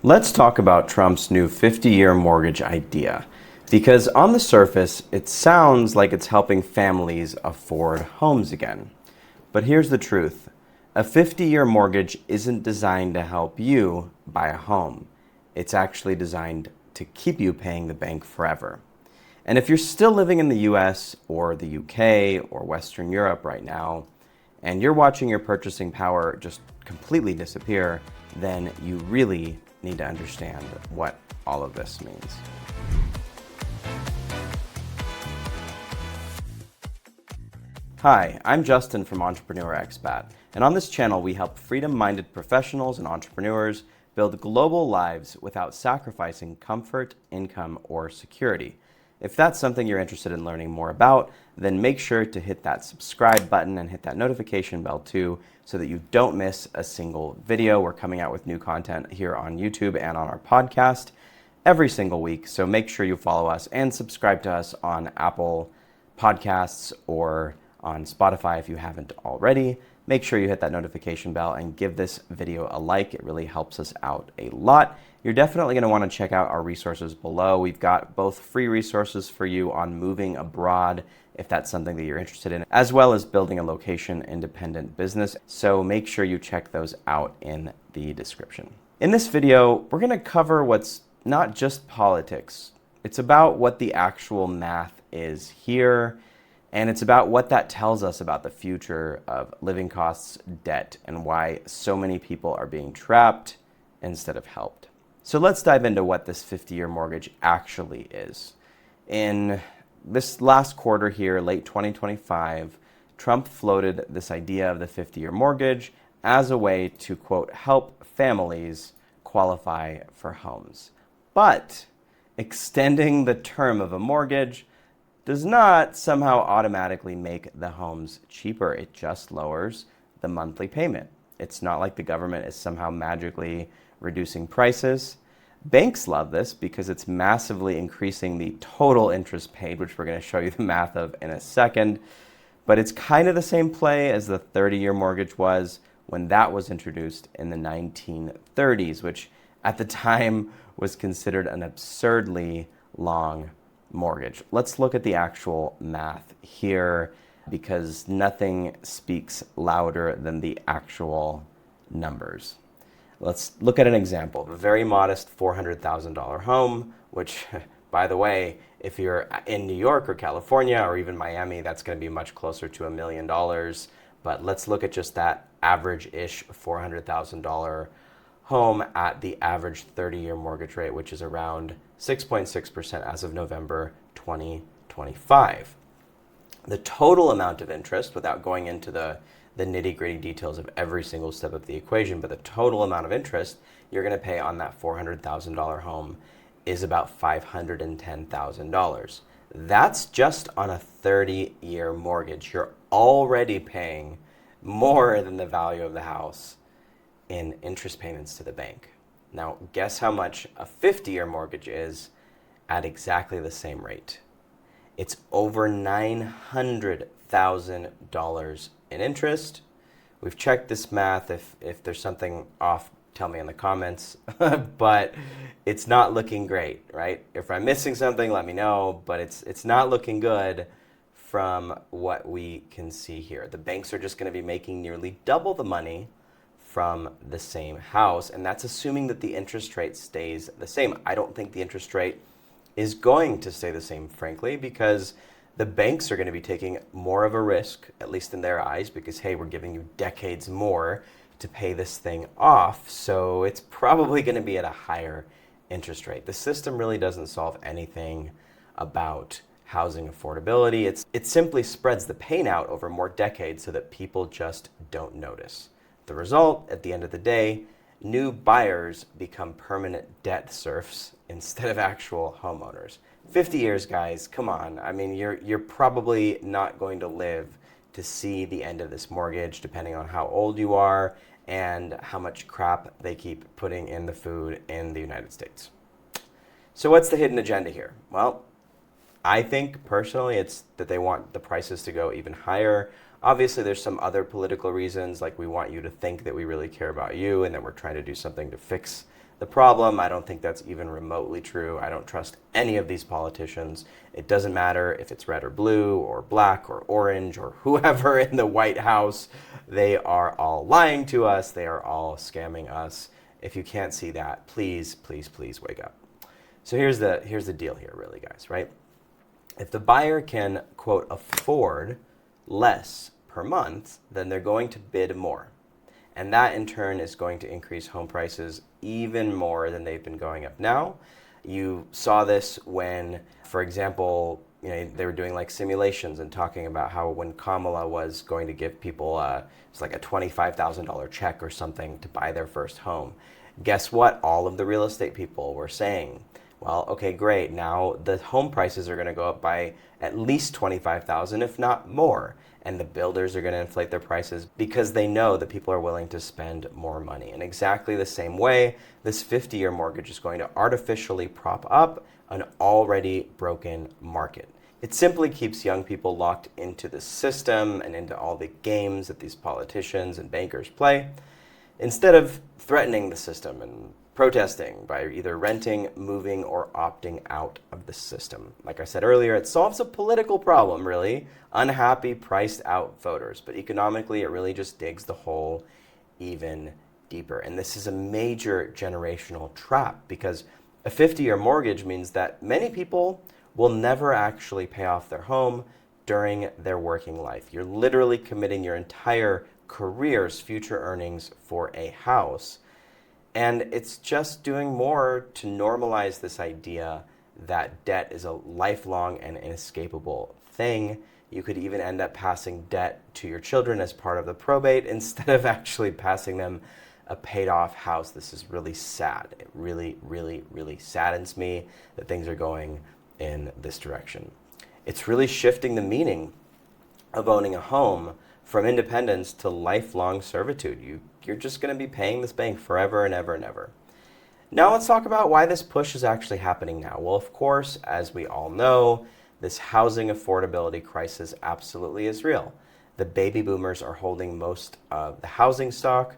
Let's talk about Trump's new 50-year mortgage idea. Because on the surface, it sounds like it's helping families afford homes again. But here's the truth. A 50-year mortgage isn't designed to help you buy a home. It's actually designed to keep you paying the bank forever. And if you're still living in the US or the UK or Western Europe right now, and you're watching your purchasing power just completely disappear, then you really need to understand what all of this means. Hi, I'm Justin from Entrepreneur Expat, and on this channel we help freedom-minded professionals and entrepreneurs build global lives without sacrificing comfort, income, or security. If that's something you're interested in learning more about, then make sure to hit that subscribe button and hit that notification bell too, so that you don't miss a single video. We're coming out with new content here on YouTube and on our podcast every single week, so make sure you follow us and subscribe to us on Apple Podcasts or on Spotify if you haven't already. Make sure you hit that notification bell and give this video a like. It really helps us out a lot. You're definitely going to want to check out our resources below. We've got both free resources for you on moving abroad, if that's something that you're interested in, as well as building a location-independent business. So make sure you check those out in the description. In this video, we're going to cover what's not just politics. It's about what the actual math is here, and it's about what that tells us about the future of living costs, debt, and why so many people are being trapped instead of helped. So let's dive into what this 50-year mortgage actually is. In this last quarter here, late 2025, Trump floated this idea of the 50-year mortgage as a way to, quote, help families qualify for homes. But extending the term of a mortgage does not somehow automatically make the homes cheaper. It just lowers the monthly payment. It's not like the government is somehow magically reducing prices. Banks love this because it's massively increasing the total interest paid, which we're going to show you the math of in a second. But it's kind of the same play as the 30-year mortgage was when that was introduced in the 1930s, which at the time was considered an absurdly long mortgage. Let's look at the actual math here because nothing speaks louder than the actual numbers. Let's look at an example. A very modest $400,000 home, which, by the way, if you're in New York or California or even Miami, that's going to be much closer to $1 million. But let's look at just that average-ish $400,000 home at the average 30-year mortgage rate, which is around 6.6% as of November 2025. The total amount of interest, without going into the nitty-gritty details of every single step of the equation, but the total amount of interest you're going to pay on that $400,000 home is about $510,000. That's just on a 30-year mortgage. You're already paying more than the value of the house in interest payments to the bank. Now, guess how much a 50-year mortgage is at exactly the same rate? It's over $900,000 in interest. We've checked this math. If there's something off, tell me in the comments. But it's not looking great, right? If I'm missing something, let me know. But it's not looking good from what we can see here. The banks are just going to be making nearly double the money from the same house, and that's assuming that the interest rate stays the same. I don't think the interest rate is going to stay the same, frankly, because the banks are going to be taking more of a risk, at least in their eyes, because, hey, we're giving you decades more to pay this thing off, so it's probably going to be at a higher interest rate. The system really doesn't solve anything about housing affordability. It simply spreads the pain out over more decades so that people just don't notice. The result, at the end of the day, new buyers become permanent debt serfs instead of actual homeowners. 50 years, guys, come on. I mean, you're probably not going to live to see the end of this mortgage, depending on how old you are and how much crap they keep putting in the food in the United States. So what's the hidden agenda here? Well, I think personally it's that they want the prices to go even higher. Obviously, there's some other political reasons, like we want you to think that we really care about you and that we're trying to do something to fix the problem. I don't think that's even remotely true. I don't trust any of these politicians. It doesn't matter if it's red or blue or black or orange or whoever in the White House. They are all lying to us. They are all scamming us. If you can't see that, please, please, please wake up. So here's the deal here, really, guys, right? If the buyer can, quote, afford less per month, then they're going to bid more. And that in turn is going to increase home prices even more than they've been going up now. You saw this when, for example, they were doing like simulations and talking about how when Kamala was going to give people it's like a $25,000 check or something to buy their first home. Guess what? All of the real estate people were saying, well, okay, great. Now the home prices are going to go up by at least $25,000, if not more. And the builders are going to inflate their prices because they know that people are willing to spend more money. In exactly the same way, this 50-year mortgage is going to artificially prop up an already broken market. It simply keeps young people locked into the system and into all the games that these politicians and bankers play, instead of threatening the system and protesting by either renting, moving, or opting out of the system. Like I said earlier, it solves a political problem, really. Unhappy, priced out voters. But economically, it really just digs the hole even deeper. And this is a major generational trap because a 50-year mortgage means that many people will never actually pay off their home during their working life. You're literally committing your entire career's future earnings for a house. And it's just doing more to normalize this idea that debt is a lifelong and inescapable thing. You could even end up passing debt to your children as part of the probate instead of actually passing them a paid off house. This is really sad. It really, really, really saddens me that things are going in this direction. It's really shifting the meaning of owning a home from independence to lifelong servitude. You're just going to be paying this bank forever and ever and ever. Now let's talk about why this push is actually happening now. Well, of course, as we all know, this housing affordability crisis absolutely is real. The baby boomers are holding most of the housing stock.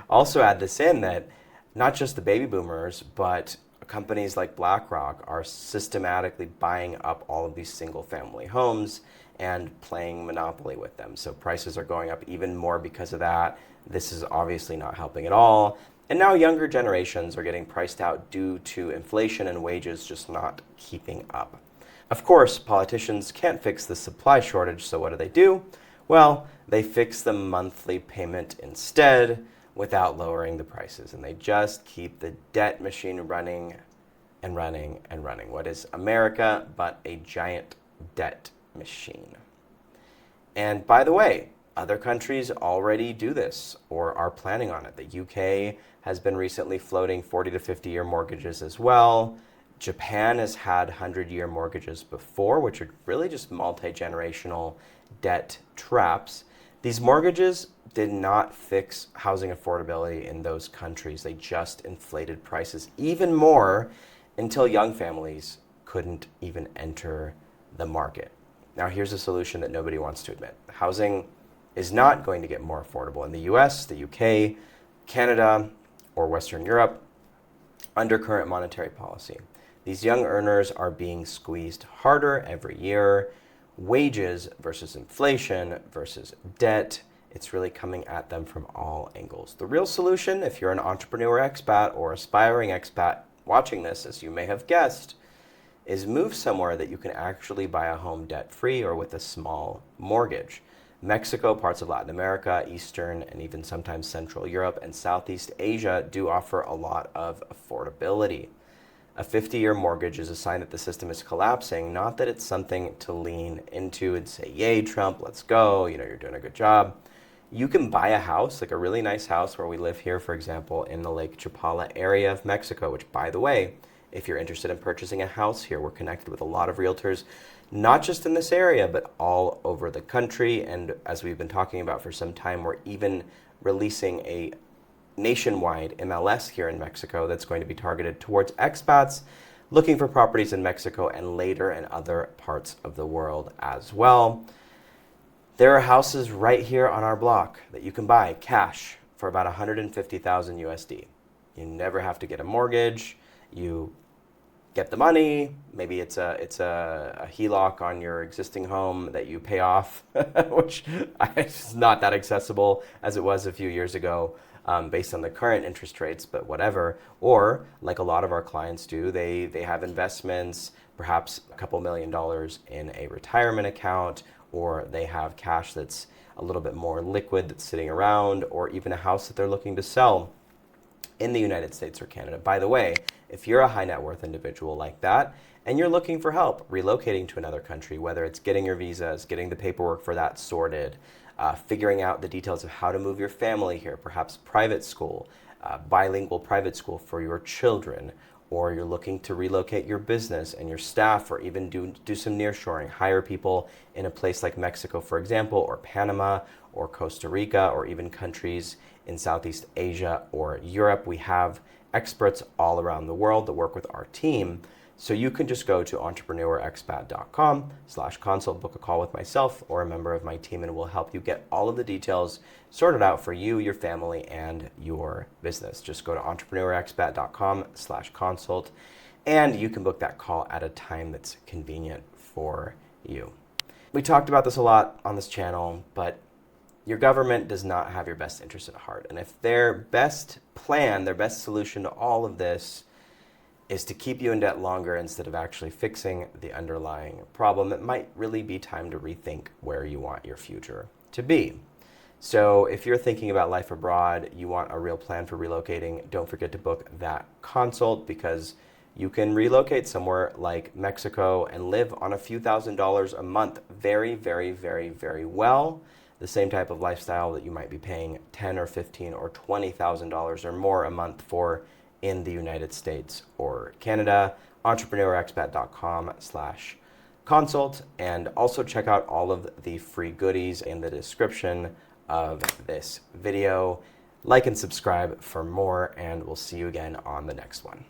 Also add this in that not just the baby boomers, but companies like BlackRock are systematically buying up all of these single family homes and playing monopoly with them. So prices are going up even more because of that. This is obviously not helping at all. And now younger generations are getting priced out due to inflation and wages just not keeping up. Of course, politicians can't fix the supply shortage, so what do? Well, they fix the monthly payment instead without lowering the prices. And they just keep the debt machine running and running and running. What is America but a giant debt machine? And by the way, other countries already do this or are planning on it. The UK has been recently floating 40 to 50-year mortgages as well. Japan has had 100-year mortgages before, which are really just multi-generational debt traps. These mortgages did not fix housing affordability in those countries. They just inflated prices even more until young families couldn't even enter the market. Now, here's a solution that nobody wants to admit. Housing is not going to get more affordable in the US, the UK, Canada, or Western Europe under current monetary policy. These young earners are being squeezed harder every year. Wages versus inflation versus debt. It's really coming at them from all angles. The real solution, if you're an entrepreneur expat or aspiring expat watching this, as you may have guessed, is move somewhere that you can actually buy a home debt-free or with a small mortgage. Mexico, parts of Latin America, Eastern, and even sometimes Central Europe and Southeast Asia do offer a lot of affordability. A 50-year mortgage is a sign that the system is collapsing, not that it's something to lean into and say, yay, Trump, let's go, you're doing a good job. You can buy a house, like a really nice house where we live here, for example, in the Lake Chapala area of Mexico, which, by the way, if you're interested in purchasing a house here, we're connected with a lot of realtors, not just in this area, but all over the country. And as we've been talking about for some time, we're even releasing a nationwide MLS here in Mexico that's going to be targeted towards expats looking for properties in Mexico and later in other parts of the world as well. There are houses right here on our block that you can buy cash for about 150,000 USD. You never have to get a mortgage. You get the money. Maybe it's a HELOC on your existing home that you pay off, which is not that accessible as it was a few years ago, based on the current interest rates, but whatever. Or like a lot of our clients do, they have investments, perhaps a couple $1,000,000 in a retirement account, or they have cash that's a little bit more liquid that's sitting around, or even a house that they're looking to sell in the United States or Canada. By the way, if you're a high net worth individual like that and you're looking for help relocating to another country, whether it's getting your visas, getting the paperwork for that sorted, figuring out the details of how to move your family here, perhaps private school, bilingual private school for your children, or you're looking to relocate your business and your staff, or even do some nearshoring, hire people in a place like Mexico, for example, or Panama, or Costa Rica, or even countries in Southeast Asia or Europe. We have experts all around the world that work with our team. So you can just go to entrepreneurexpat.com/consult, book a call with myself or a member of my team, and we'll help you get all of the details sorted out for you, your family, and your business. Just go to entrepreneurexpat.com/consult, and you can book that call at a time that's convenient for you. We talked about this a lot on this channel, but your government does not have your best interest at heart. And if their best plan, their best solution to all of this is to keep you in debt longer instead of actually fixing the underlying problem, it might really be time to rethink where you want your future to be. So if you're thinking about life abroad, you want a real plan for relocating, don't forget to book that consult, because you can relocate somewhere like Mexico and live on a few $1,000s a month very, very, very, very well. The same type of lifestyle that you might be paying $10,000 or $15,000 or $20,000 or more a month for in the United States or Canada. entrepreneurexpat.com/consult, and also check out all of the free goodies in the description of this video. Like and subscribe for more, and we'll see you again on the next one.